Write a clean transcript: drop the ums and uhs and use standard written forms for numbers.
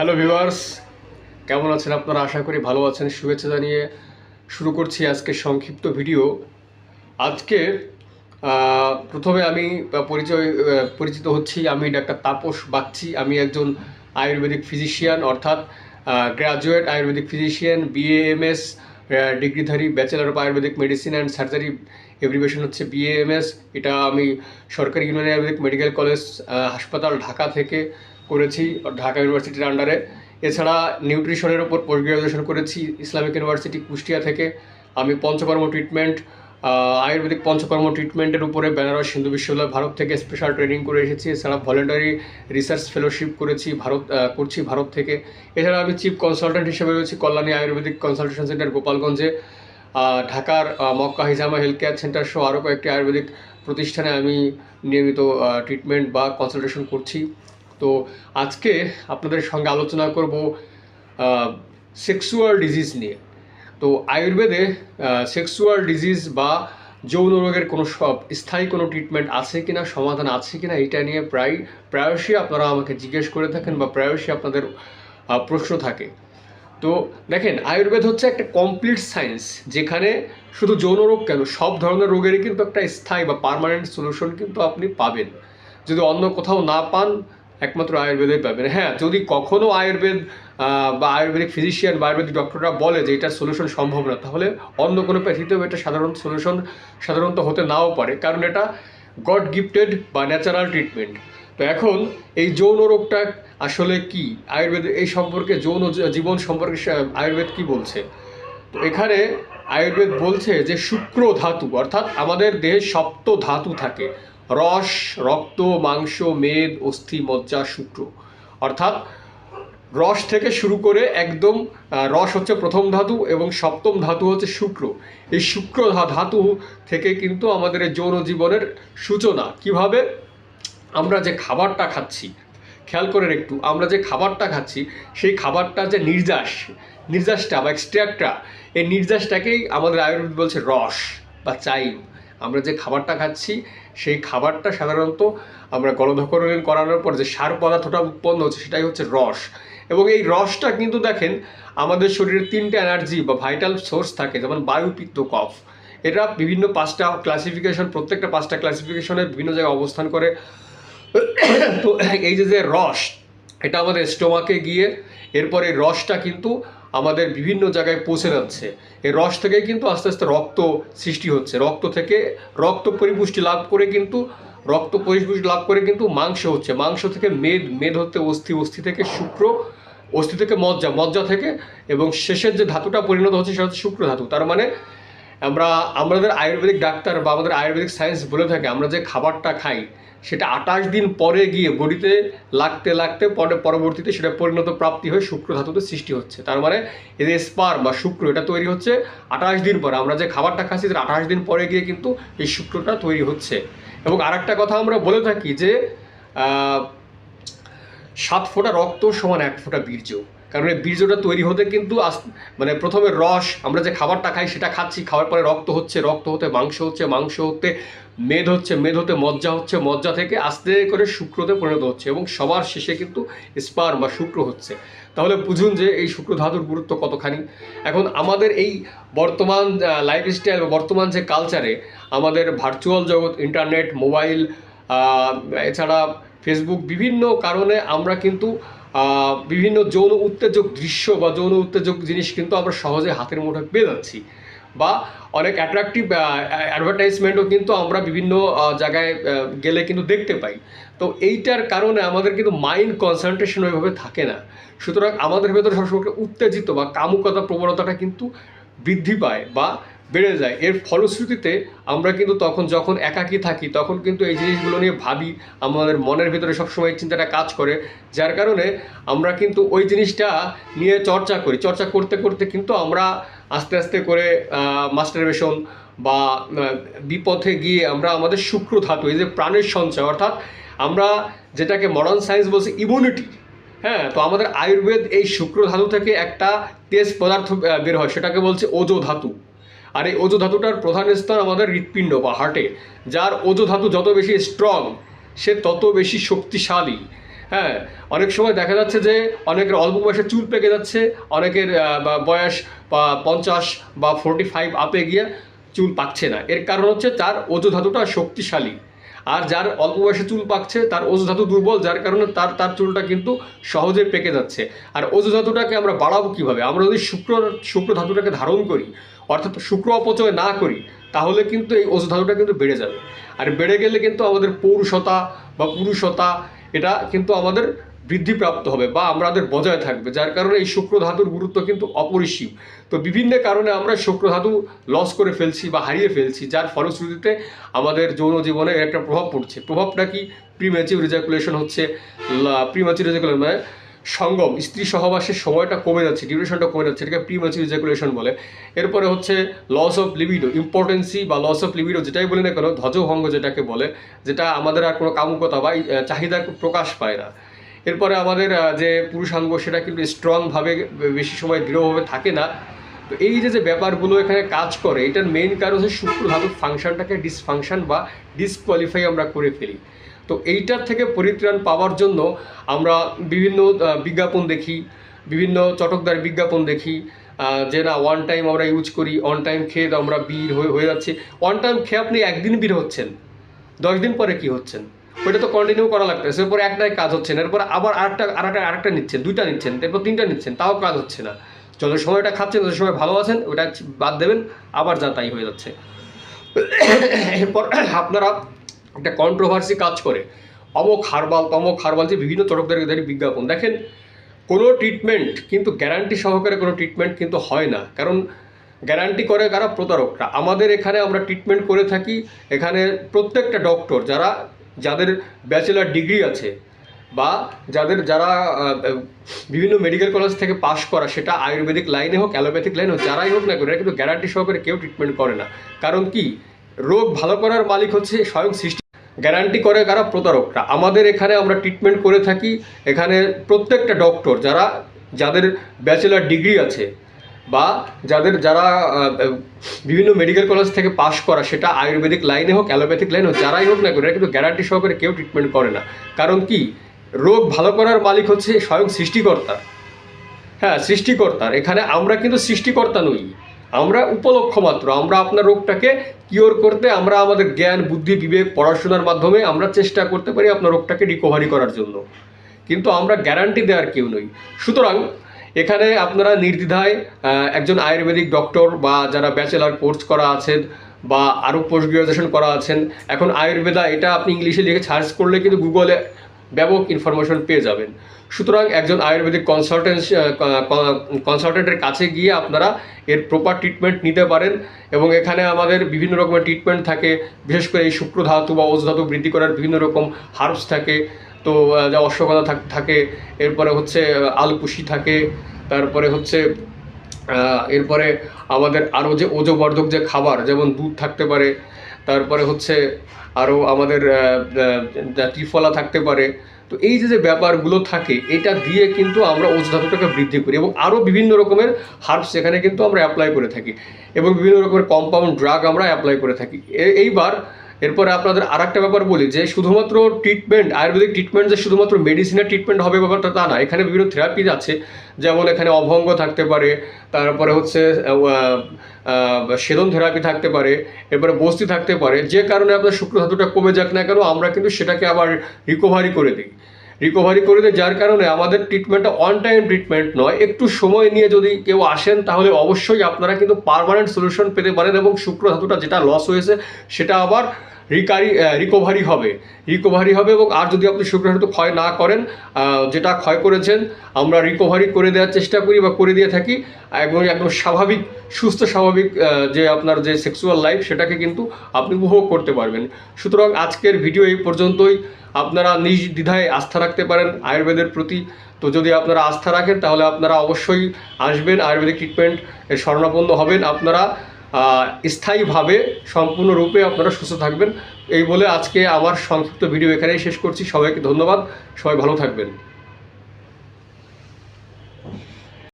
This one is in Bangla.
হ্যালো ভিউয়ার্স, কেমন আছেন আপনারা? আশা করি ভালো আছেন। শুভেচ্ছা জানিয়ে শুরু করছি আজকে সংক্ষিপ্ত ভিডিও। আজকে প্রথমে আমি পরিচিত হচ্ছি। আমি ডাক্তার তাপস বাগচি। আমি একজন আয়ুর্বেদিক ফিজিশিয়ান, অর্থাৎ গ্র্যাজুয়েট আয়ুর্বেদিক ফিজিশিয়ান, বিএএমএস ডিগ্রিধারী, bachelor of ayurvedic medicine and surgery, abbreviation হচ্ছে বিএএমএস। এটা আমি সরকারি ইউনানি আয়ুর্বেদিক মেডিকেল কলেজ হাসপাতাল ঢাকা থেকে করেছি, ঢাকা ইউনিভার্সিটির আন্ডারে। এছাড়া নিউট্রিশনের ওপর পোস্ট গ্রাজুয়েশন করেছি ইসলামিক ইউনিভার্সিটি কুষ্টিয়া থেকে। আমি পঞ্চকর্ম ট্রিটমেন্ট, আয়ুর্বেদিক পঞ্চকর্ম ট্রিটমেন্টের উপরে বেনারস হিন্দু বিশ্ববিদ্যালয় ভারত থেকে স্পেশাল ট্রেনিং করে এসেছি। এছাড়া ভলেন্টারি রিসার্চ ফেলোশিপ করছি ভারত থেকে। এছাড়া আমি চিফ কনসালটেন্ট হিসেবে রয়েছি কল্যাণী আয়ুর্বেদিক কনসালটেশন সেন্টার গোপালগঞ্জে, ঢাকার মক্কা হিজামা হেলথ কেয়ার সেন্টার সহ আরও কয়েকটি আয়ুর্বেদিক প্রতিষ্ঠানে আমি নিয়মিত ট্রিটমেন্ট বা কনসালটেশন করছি। তো আজকে আপনাদের সঙ্গে আলোচনা করব সেক্সুয়াল ডিজিজ নিয়ে। তো আয়ুর্বেদে সেক্সুয়াল ডিজিজ বা যৌন রোগের কোনো স্থায়ী কোনো ট্রিটমেন্ট আছে কিনা, সমাধান আছে কিনা, এটা নিয়ে প্রায়শই আপনারা আমাকে জিজ্ঞেস করে থাকেন বা প্রায়শই আপনাদের প্রশ্ন থাকে। তো দেখেন, আয়ুর্বেদ হচ্ছে একটা কমপ্লিট সায়েন্স, যেখানে শুধু যৌন রোগ কেন, সব ধরনের রোগেরই কিন্তু একটা স্থায়ী বা পার্মানেন্ট সলিউশন কিন্তু আপনি পাবেন। যদি অন্য কোথাও না পান, একমাত্র আয়ুর্বেদে পাবেন। হ্যাঁ, যদি কখনও আয়ুর্বেদ বা আয়ুর্বেদিক ফিজিশিয়ান বা আয়ুর্বেদিক ডক্টররা বলে যে এটার সলিউশন সম্ভব না, তাহলে অন্য কোনো প্যাথিতেও এটা সাধারণত হতে নাও পারে, কারণ এটা গড গিফটেড বা ন্যাচারাল ট্রিটমেন্ট। তো এখন এই যৌন রোগটা আসলে কি, আয়ুর্বেদ এই সম্পর্কে, যৌন জীবন সম্পর্কে আয়ুর্বেদ কি বলছে? তো এখানে আয়ুর্বেদ বলছে যে শুক্র ধাতু, অর্থাৎ আমাদের দেহে সপ্ত ধাতু থাকে: রস, রক্ত, মাংস, মেদ, অস্থি, মজ্জা, শুক্র। অর্থাৎ রস থেকে শুরু করে একদম, রস হচ্ছে প্রথম ধাতু এবং সপ্তম ধাতু হচ্ছে শুক্র। এই শুক্র ধাতু থেকে কিন্তু আমাদের যৌন জীবনের সূচনা। কিভাবে? আমরা যে খাবারটা খাচ্ছি, খেয়াল করেন একটু, আমরা যে খাবারটা খাচ্ছি সেই খাবারটা যে নির্যাসটা বা এক্সট্রাক্টটা, এই নির্যাসটাকেই আমাদের আয়ুর্বেদ বলছে রস বা চাইম। আমরা যে খাবারটা খাচ্ছি সেই খাবারটা সাধারণত আমরা গলধকরণ করানোর পর যে সার পদার্থটা উৎপন্ন হচ্ছে সেটাই হচ্ছে রস। এবং এই রসটা কিন্তু দেখেন, আমাদের শরীরে 3টে এনার্জি বা ভাইটাল সোর্স থাকে, যেমন বায়ু, পিত্ত, কফ। এটা বিভিন্ন 5টা ক্লাসিফিকেশন, প্রত্যেকটা 5টা ক্লাসিফিকেশনের বিভিন্ন জায়গায় অবস্থান করে। তো এই যে রস, এটা আমাদের স্টোমাকে গিয়ে এরপরে রসটা কিন্তু আমাদের বিভিন্ন জায়গায় পৌঁছে যাচ্ছে। এই রস থেকে কিন্তু আস্তে আস্তে রক্ত সৃষ্টি হচ্ছে, রক্ত থেকে পরিপুষ্টি লাভ করে কিন্তু মাংস হচ্ছে, মাংস থেকে মেদ হচ্ছে অস্থি, অস্থি থেকে শুক্র, অস্থি থেকে মজ্জা থেকে, এবং শেষের যে ধাতুটা পরিণত হচ্ছে সেটা হচ্ছে শুক্র ধাতু। তার মানে আমাদের আয়ুর্বেদিক ডাক্তার বা আমাদের আয়ুর্বেদিক সায়েন্স বলে থাকে, আমরা যে খাবারটা খাই সেটা 28 দিন পরে গিয়ে বডিতে লাগতে পরবর্তীতে সেটা প্রাপ্তি হয়ে শুক্র ধাতুতে সৃষ্টি হচ্ছে। তার মানে এই যে স্পার্ম বা শুক্র, এটা তৈরি হচ্ছে 28 দিন পরে। আমরা যে খাবারটা খাচ্ছি তার 28 দিন পরে গিয়ে কিন্তু এই শুক্রটা তৈরি হচ্ছে। এবং আরেকটা কথা আমরা বলে থাকি যে 7 ফোঁটা রক্ত সমান 1 ফোঁটা বীর্য। কারণ এই বীর্যটা তৈরি হতে কিন্তু মানে প্রথমে রস, আমরা যে খাবারটা খাই সেটা খাচ্ছি, খাওয়ার পরে রক্ত হচ্ছে, রক্ত হতে মাংস হচ্ছে, মাংস হতে মেদ হচ্ছে, মেদ হতে মজ্জা হচ্ছে, মজ্জা থেকে আস্তে করে শুক্রতে পরিণত হচ্ছে, এবং সবার শেষে কিন্তু স্পার্ম বা শুক্র হচ্ছে। তাহলে বুঝুন যে এই শুক্র ধাতুর গুরুত্ব কতখানি। এখন আমাদের এই বর্তমান লাইফস্টাইল বা বর্তমান যে কালচারে, আমাদের ভার্চুয়াল জগৎ, ইন্টারনেট, মোবাইল, এছাড়া ফেসবুক, বিভিন্ন কারণে আমরা কিন্তু বিভিন্ন যৌন উত্তেজক দৃশ্য বা যৌন উত্তেজক জিনিস কিন্তু আমরা সহজে হাতের মুঠোয় পেয়ে যাচ্ছি, বা অনেক অ্যাট্রাকটিভ অ্যাডভার্টাইজমেন্টও কিন্তু আমরা বিভিন্ন জায়গায় গেলে কিন্তু দেখতে পাই। তো এইটার কারণে আমাদের কিন্তু মাইন্ড কনসেন্ট্রেশন ওইভাবে থাকে না। সুতরাং আমাদের ভেতরে সবসময় উত্তেজিত বা কামুকতা প্রবণতাটা কিন্তু বৃদ্ধি পায় বা বেড়ে যায়। এর ফলশ্রুতিতে আমরা কিন্তু যখন একাকী থাকি তখন কিন্তু এই জিনিসগুলো নিয়ে ভাবি, আমাদের মনের ভেতরে সবসময় চিন্তাটা কাজ করে, যার কারণে আমরা কিন্তু ওই জিনিসটা নিয়ে চর্চা করতে করতে কিন্তু আমরা আস্তে আস্তে করে মাস্টারবেশন বা বিপথে গিয়ে আমরা আমাদের শুক্র ধাতু, এই যে প্রাণের সঞ্চয়, অর্থাৎ আমরা যেটাকে মডার্ন সায়েন্স বলছে ইমিউনিটি, হ্যাঁ, তো আমাদের আয়ুর্বেদ এই শুক্র ধাতু থেকে একটা তেজ পদার্থ বের হয়, সেটাকে বলছে ওজো ধাতু। আর এই ওজো ধাতুটার প্রধান স্থান আমাদের হৃৎপিণ্ড বা হার্টে। যার ওজো ধাতু যত বেশি স্ট্রং, সে তত বেশি শক্তিশালী। হ্যাঁ, অনেক সময় দেখা যাচ্ছে যে অনেকের অল্প বয়সে চুল পেকে যাচ্ছে, অনেকের বয়স বা 50 বা 45 আপে গিয়ে চুল পাকছে না। এর কারণ হচ্ছে তার ওজো ধাতুটা শক্তিশালী। আর যার অল্প বয়সে চুল পাকছে তার ওজো ধাতু দুর্বল, যার কারণে তার তার চুলটা কিন্তু সহজে পেকে যাচ্ছে। আর ওজো ধাতুটাকে আমরা বাড়াবো কীভাবে? আমরা যদি শুক্র ধাতুটাকে ধারণ করি, অর্থাৎ শুক্র অপচয় না করি, তাহলে কিন্তু এই ওজো ধাতুটা কিন্তু বেড়ে যাবে। আর বেড়ে গেলে কিন্তু আমাদের পৌরুষতা বা পুরুষতা এটা কিন্তু আমাদের বৃদ্ধিপ্রাপ্ত হবে বা আমাদের বজায় থাকবে, যার কারণে এই শুক্র ধাতুর গুরুত্ব কিন্তু অপরিসীম। তো বিভিন্ন কারণে আমরা শুক্র ধাতু লস করে ফেলছি বা হারিয়ে ফেলছি, যার ফলশ্রুতিতে আমাদের যৌন জীবনে এর একটা প্রভাব পড়ছে। প্রভাবটা কি? প্রিম্যাচিউর ইজাকুলেশন হচ্ছে। প্রিম্যাচিউর ইজাকুলেশন মানে সঙ্গম, স্ত্রী সহবাসের সময়টা কমে যাচ্ছে, ডিউরেশনটা কমে যাচ্ছে, এটাকে প্রিম্যাচিউর ইজাকুলেশন বলে। এরপরে হচ্ছে লস অফ লিবিডো, ইম্পর্টেন্সি বা লস অফ লিবিডো যেটাই বলি না কেন, ধ্বজভঙ্গ যেটাকে বলে, যেটা আমাদের আর কোনো কামুকতা বা চাহিদা প্রকাশ পায় না। এরপরে আমাদের যে পুরুষাঙ্গ সেটা কিন্তু স্ট্রংভাবে বেশি সময় দৃঢ়ভাবে থাকে না। তো এই যে ব্যাপারগুলো এখানে কাজ করে, এটার মেইন কারণ হচ্ছে শুক্র ধাতুর ফাংশনটাকে ডিসফাংশন বা ডিসকোয়ালিফাই আমরা করে ফেলি। তো এইটার থেকে পরিত্রাণ পাওয়ার জন্য আমরা বিভিন্ন বিজ্ঞাপন দেখি, বিভিন্ন চটকদার বিজ্ঞাপন দেখি, যে না ওয়ান টাইম আমরা ইউজ করি, অন টাইম খেয়ে আমরা বীর হয়ে যাচ্ছি। ওয়ান টাইম খেয়ে আপনি একদিন বীর হচ্ছেন, 10 দিন পরে কি হচ্ছেন? ওইটা তো কন্টিনিউ করা লাগতেছে। এরপর একটাই কাজ হচ্ছে না, এরপর আবার আরেকটা নিচ্ছেন, 2টা নিচ্ছেন, এরপর 3টা নিচ্ছেন, তাও কাজ হচ্ছে না। যত সময়টা খাচ্ছেন তত সময় ভালো আছেন, ওটা বাদ দেবেন, আবার যা তাই হয়ে যাচ্ছে। এরপর আপনারা একটা কন্ট্রোভার্সি কাজ করে, অমুক হারবাল তমক হারবাল, যে বিভিন্ন চটকদারি বিজ্ঞাপন দেখেন। কোনো ট্রিটমেন্ট কিন্তু গ্যারান্টি সহকারে কোনো ট্রিটমেন্ট কিন্তু হয় না, কারণ গ্যারান্টি করে কারা? প্রতারকরা। আমাদের এখানে আমরা ট্রিটমেন্ট করে থাকি, এখানে প্রত্যেকটা ডক্টর যাদের ব্যাচেলার ডিগ্রি আছে বা যারা বিভিন্ন মেডিকেল কলেজ থেকে পাশ করা, সেটা আয়ুর্বেদিক লাইনে হোক, অ্যালোপ্যাথিক লাইনে হোক, যারাই হোক না করে, এরা কিন্তু গ্যারান্টি সহকারে কেউ ট্রিটমেন্ট করে না। কারণ কি? রোগ ভালো করার মালিক হচ্ছে স্বয়ং সৃষ্টি। গ্যারান্টি করে কারা? প্রতারকরা। আমাদের এখানে আমরা ট্রিটমেন্ট করে থাকি, এখানে প্রত্যেকটা ডক্টর যাদের ব্যাচেলার ডিগ্রি আছে বা যারা বিভিন্ন মেডিকেল কলেজ থেকে পাশ করা, সেটা আয়ুর্বেদিক লাইনে হোক, অ্যালোপ্যাথিক লাইনে হোক, যারাই হোক না করে, এরা কিন্তু গ্যারান্টি সহকারে কেউ ট্রিটমেন্ট করে না। কারণ কি? রোগ ভালো করার মালিক হচ্ছে স্বয়ং সৃষ্টিকর্তা। হ্যাঁ, সৃষ্টিকর্তার। এখানে আমরা কিন্তু সৃষ্টিকর্তা নই, আমরা উপলক্ষ মাত্র। আমরা আপনার রোগটাকে কিওর করতে আমরা আমাদের জ্ঞান, বুদ্ধি, বিবেক, পড়াশোনার মাধ্যমে আমরা চেষ্টা করতে পারি আপনার রোগটাকে রিকভারি করার জন্য, কিন্তু আমরা গ্যারান্টি দেওয়ার কেউ নই। সুতরাং এখানে আপনারা নির্দ্বিধায় একজন আয়ুর্বেদিক ডক্টর বা যারা ব্যাচেলার কোর্স করা আছেন বা আরও পোস্ট গ্রাজুয়েশন করা আছেন, এখন আয়ুর্বেদা এটা আপনি ইংলিশে লিখে সার্চ করলে কিন্তু গুগলে ব্যাপক ইনফরমেশন পেয়ে যাবেন। সুতরাং একজন আয়ুর্বেদিক কনসালটেন্টের কাছে গিয়ে আপনারা এর প্রপার ট্রিটমেন্ট নিতে পারেন। এবং এখানে আমাদের বিভিন্ন রকমের ট্রিটমেন্ট থাকে, বিশেষ করে এই শুক্র ধাতু বা ওজ ধাতু বৃদ্ধি করার বিভিন্ন রকম হার্বস থাকে। তো যা অশ্বগন্ধা থাকে, এরপরে হচ্ছে আলকুশি থাকে, তারপরে হচ্ছে এরপরে আমাদের আরও যে ওজবর্ধক যে খাবার, যেমন দুধ থাকতে পারে, তারপরে হচ্ছে আরও আমাদের ত্রিফলা থাকতে পারে। তো এই যে ব্যাপারগুলো থাকে, এটা দিয়ে কিন্তু আমরা ওজ ধাতুটাকে বৃদ্ধি করি এবং আরও বিভিন্ন রকমের হার্বস এখানে কিন্তু আমরা অ্যাপ্লাই করে থাকি এবং বিভিন্ন রকমের কম্পাউন্ড ড্রাগ আমরা অ্যাপ্লাই করে থাকি। এরপরে আপনাদের আর একটা ব্যাপার বলি, যে শুধুমাত্র ট্রিটমেন্ট, আয়ুর্বেদিক ট্রিটমেন্ট যে শুধুমাত্র মেডিসিনের ট্রিটমেন্ট হবে ব্যাপারটা তা না। এখানে বিভিন্ন থেরাপি আছে, যেমন এখানে অভঙ্গ থাকতে পারে, তারপরে হচ্ছে সেদন থেরাপি থাকতে পারে, এরপরে বস্তি থাকতে পারে। যে কারণে আপনার শুক্র ধাতুটা কমে যাক না কেন, আমরা কিন্তু সেটাকে আবার রিকভারি করে দিই, যার কারণে আমাদের ট্রিটমেন্টটা অন টাইম ট্রিটমেন্ট নয়। একটু সময় নিয়ে যদি কেউ আসেন, তাহলে অবশ্যই আপনারা কিন্তু পার্মানেন্ট সলিউশন পেতে পারেন এবং শুক্র ধাতুটা যেটা লস হয়েছে সেটা আবার রিকভারি হবে। এবং আর যদি আপনি শুক্র ধাতু ক্ষয় না করেন, যেটা ক্ষয় করেছেন আমরা রিকভারি করে দেওয়ার চেষ্টা করি বা করে দিয়ে থাকি, এবং একদম স্বাভাবিক, সুস্থ স্বাভাবিক যে আপনার যে সেক্সুয়াল লাইফ, সেটাকে কিন্তু আপনি উপভোগ করতে পারবেন। সুতরাং আজকের ভিডিও এই পর্যন্তই। আপনারা নিজ দ্বিধায় আস্থা রাখতে পারেন আয়ুর্বেদের প্রতি। তো যদি আপনারা আস্থা রাখেন, তাহলে আপনারা অবশ্যই আসবেন, আয়ুর্বেদিক ট্রিটমেন্ট শরণাপন্ন হবেন। আপনারা স্থায়ীভাবে সম্পূর্ণরূপে আপনারা সুস্থ থাকবেন। এই বলে আজকে আমার সংক্ষিপ্ত ভিডিও এখানেই শেষ করছি। সবাইকে ধন্যবাদ, সবাই ভালো থাকবেন।